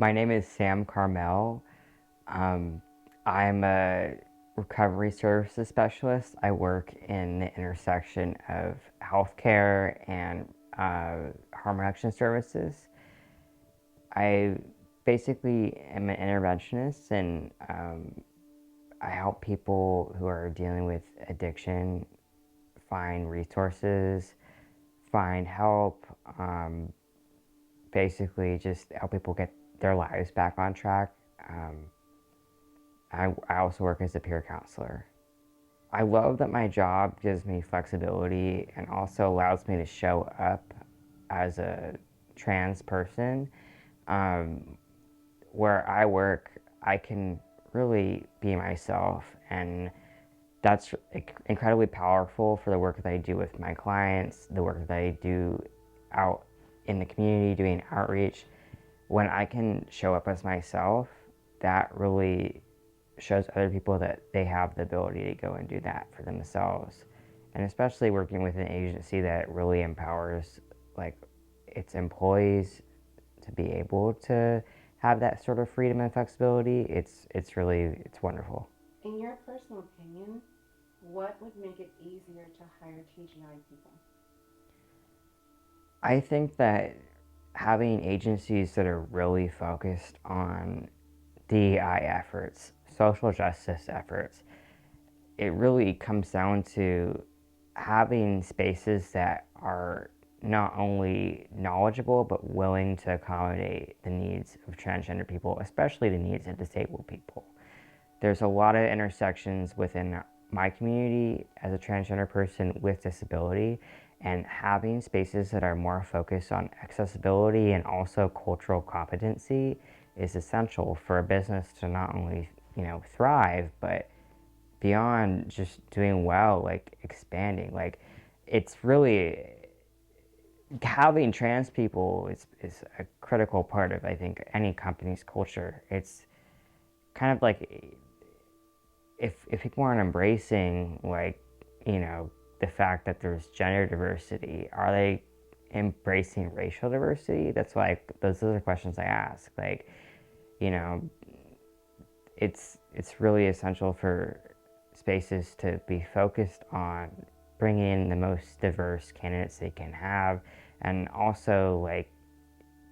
My name is Sam Carmel. Um, I'm a recovery services specialist. I work in the intersection of healthcare and harm reduction services. I basically am an interventionist, and I help people who are dealing with addiction find resources, find help, basically just help people get their lives back on track. Um, I also work as a peer counselor. I love that my job gives me flexibility and also allows me to show up as a trans person. Um, where I work, I can really be myself, and that's incredibly powerful for the work that I do with my clients, the work that I do out in the community doing outreach. When I can show up as myself, that really shows other people that they have the ability to go and do that for themselves. And especially working with an agency that really empowers like its employees to be able to have that sort of freedom and flexibility, it's wonderful. In your personal opinion, what would make it easier to hire TGI people? I think that having agencies that are really focused on DEI efforts, social justice efforts, it really comes down to having spaces that are not only knowledgeable but willing to accommodate the needs of transgender people, especially the needs of disabled people. There's a lot of intersections within my community as a transgender person with disability, and having spaces that are more focused on accessibility and also cultural competency is essential for a business to not only thrive but beyond just doing well, like expanding. Like it's really having trans people is a critical part of, I think, any company's culture. It's kind of like if people aren't embracing the fact that there's gender diversity, are they embracing racial diversity? That's like those are the questions I ask. Like, you know, it's really essential for spaces to be focused on bringing in the most diverse candidates they can have, and also like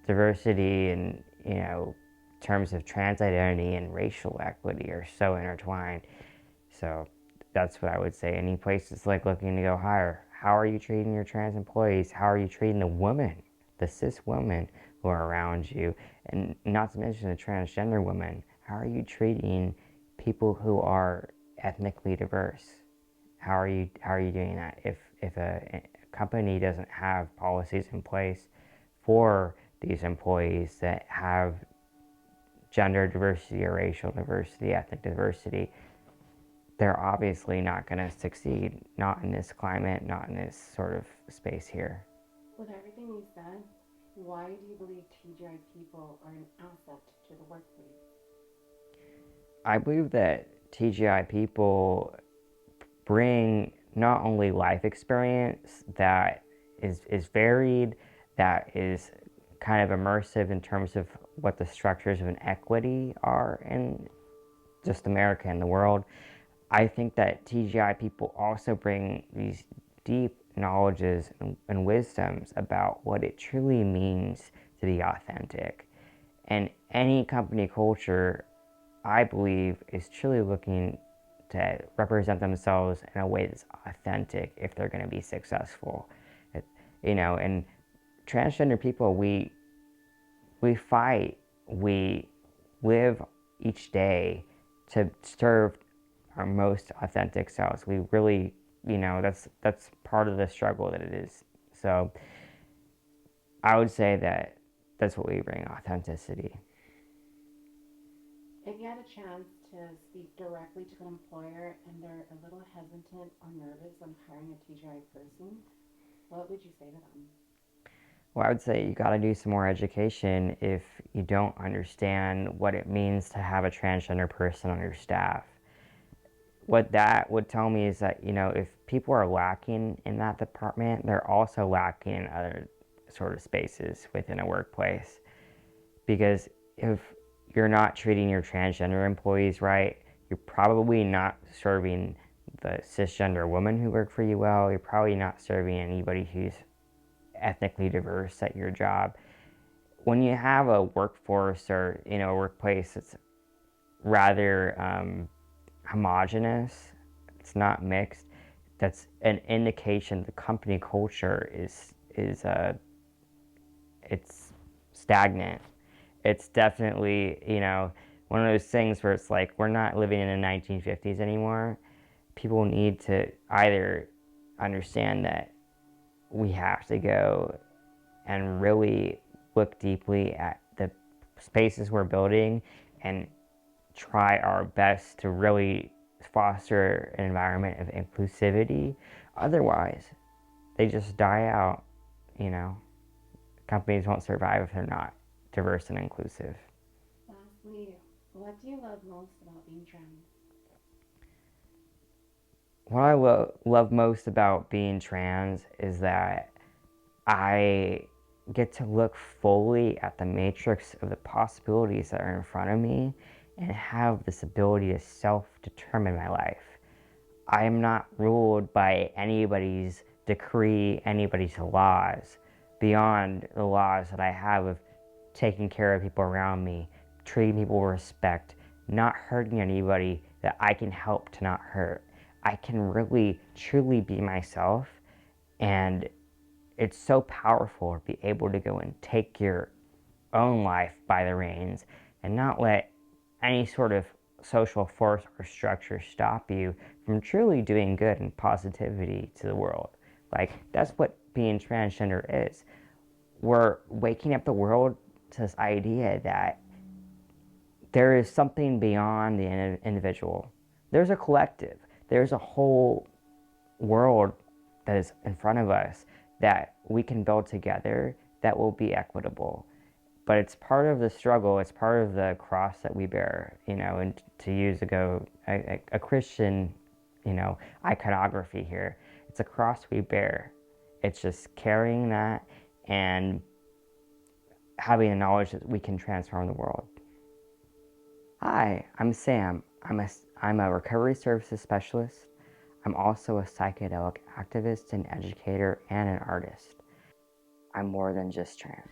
diversity and terms of trans identity and racial equity are so intertwined. So that's what I would say. Any place that's like looking to go higher, how are you treating your trans employees? How are you treating the women, the cis women who are around you? And not to mention the transgender women. How are you treating people who are ethnically diverse? How are you doing that? If a company doesn't have policies in place for these employees that have gender diversity or racial diversity, ethnic diversity, they're obviously not going to succeed. Not in this climate, not in this sort of space here. With everything you said, why do you believe TGI people are an asset to the workplace? I believe that TGI people bring not only life experience that is varied, that is kind of immersive in terms of what the structures of an equity are in just America and the world. I think that TGI people also bring these deep knowledges and wisdoms about what it truly means to be authentic. And any company culture, I believe, is truly looking to represent themselves in a way that's authentic if they're going to be successful. And transgender people, we fight, we live each day to serve our most authentic selves. We really, that's part of the struggle that it is. So I would say that that's what we bring: authenticity. If you had a chance to speak directly to an employer and they're a little hesitant or nervous on hiring a TGI person, what would you say to them? Well, I would say you got to do some more education if you don't understand what it means to have a transgender person on your staff. What that would tell me is that, if people are lacking in that department, they're also lacking in other sort of spaces within a workplace. Because if you're not treating your transgender employees right, you're probably not serving the cisgender women who work for you well. You're probably not serving anybody who's ethnically diverse at your job. When you have a workforce or a workplace that's rather homogenous, it's not mixed. That's an indication the company culture is it's stagnant. It's definitely one of those things where it's like we're not living in the 1950s anymore. People need to either understand that we have to go and really look deeply at the spaces we're building and try our best to really foster an environment of inclusivity. Otherwise, they just die out. You know, companies won't survive if they're not diverse and inclusive. Lastly, what do you love most about being trans? What I love most about being trans is that I get to look fully at the matrix of the possibilities that are in front of me and have this ability to self determine my life. I am not ruled by anybody's decree, anybody's laws, beyond the laws that I have of taking care of people around me, treating people with respect, not hurting anybody that I can help to not hurt. I can really, truly be myself, and it's so powerful to be able to go and take your own life by the reins and not let any sort of social force or structure stop you from truly doing good and positivity to the world. Like, that's what being transgender is. We're waking up the world to this idea that there is something beyond the individual. There's a collective, there's a whole world that is in front of us that we can build together that will be equitable. But it's part of the struggle, it's part of the cross that we bear, and to use a Christian, iconography here. It's a cross we bear. It's just carrying that and having the knowledge that we can transform the world. Hi, I'm Sam. I'm a recovery services specialist. I'm also a psychedelic activist, an educator, and an artist. I'm more than just trans.